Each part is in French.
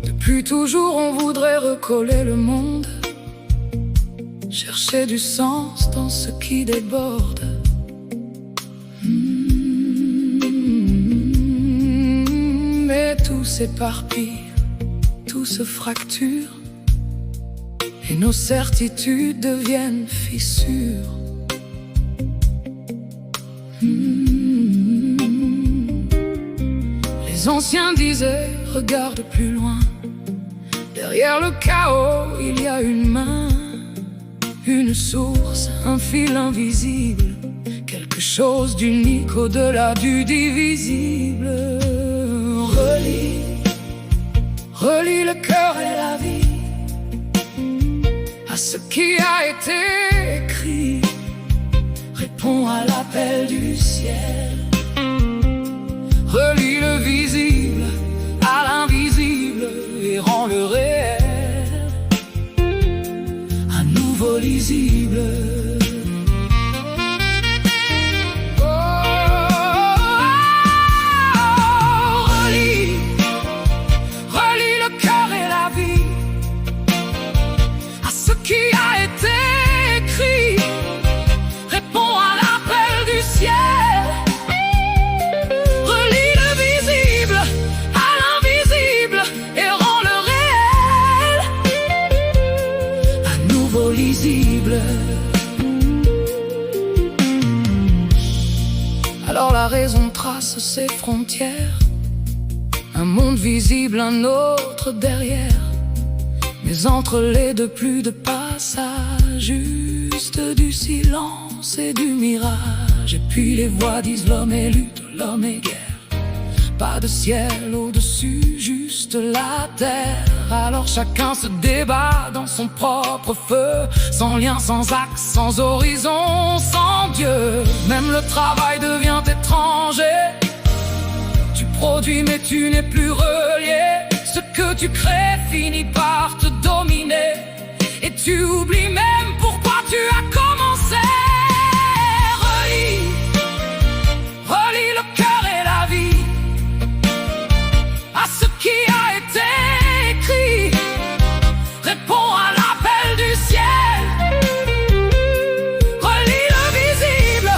Depuis toujours on voudrait recoller le monde, chercher du sens dans ce qui déborde. Mais tout s'éparpille, tout se fracture, et nos certitudes deviennent fissures. Les anciens disaient, regarde plus loin. Derrière le chaos, il y a une main, une source, un fil invisible, quelque chose d'unique au-delà du divisible. Relie le cœur et la vie à ce qui a été écrit. Réponds à l'appel du ciel. Relie le visible à l'invisible et rends le réel à nouveau lisible. Relie le cœur et la vie à ce qui a été écrit. Réponds à l'appel du ciel. Relie le visible à l'invisible et rends le réel à nouveau lisible. Alors la raison trace ses frontières, un monde visible, un autre derrière. Mais entre les deux, plus de passage, juste du silence et du mirage. Et puis les voix disent l'homme est lutte, l'homme est guerre. Pas de ciel au-dessus, juste la terre. Alors chacun se débat dans son propre feu, sans lien, sans axe, sans horizon, sans Dieu. Même le travail devient étranger. Tu produis mais tu n'es plus relié. Ce que tu crées finit par te dominer, et tu oublies même pourquoi tu as commencé. Relie le cœur et la vie à ce qui a été écrit. Réponds à l'appel du ciel. Relie le visible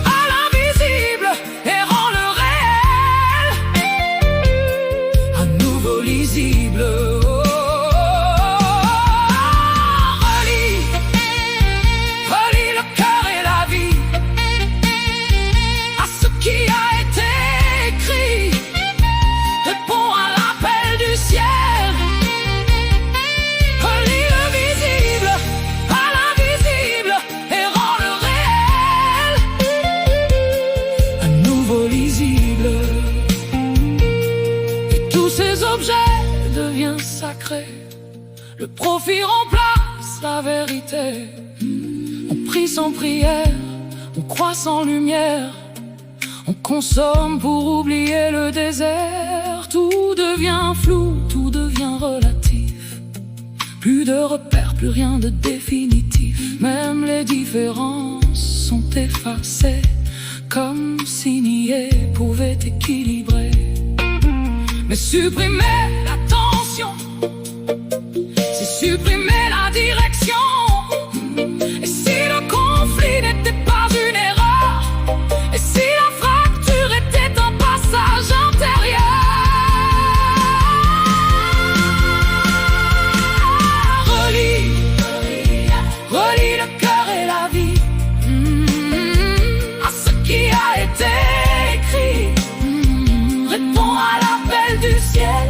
à l'invisible et rends le réel à nouveau lisible. Relie le cœur et la vie à ce qui a été écrit. Réponds à l'appel du ciel. Relie le visible à l'invisible et rends le réel à nouveau lisible. Et tous ces objets deviennent sacrés. Le profit remplace la vérité. On prie sans prière, on croit sans lumière. On consomme pour oublier le désert. Tout devient flou, tout devient relatif. Plus de repères, plus rien de définitif. Même les différences sont effacées, comme si nier pouvait équilibrer. Mais supprimer la tension, c'est supprimer la direction. Et si le conflit n'était pas une erreur, et si la fracture était un passage intérieur. Relie le cœur et la vie à ce qui a été écrit. Réponds à l'appel du ciel.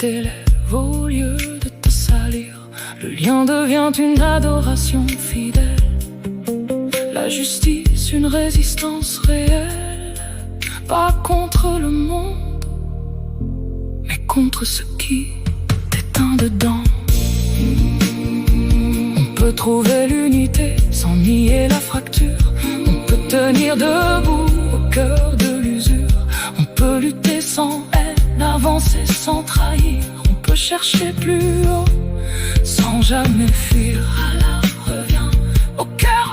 tes lèvres au lieu de te salir. Le lien devient une adoration fidèle. La justice, une résistance réelle. Pas contre le monde, mais contre ce qui t'éteint dedans. On peut trouver l'unité sans nier la fracture. On peut tenir debout au cœur de l'usure. On peut lutter sans haine, avancer sans trahir. On peut chercher plus haut sans jamais fuir. Alors reviens au cœur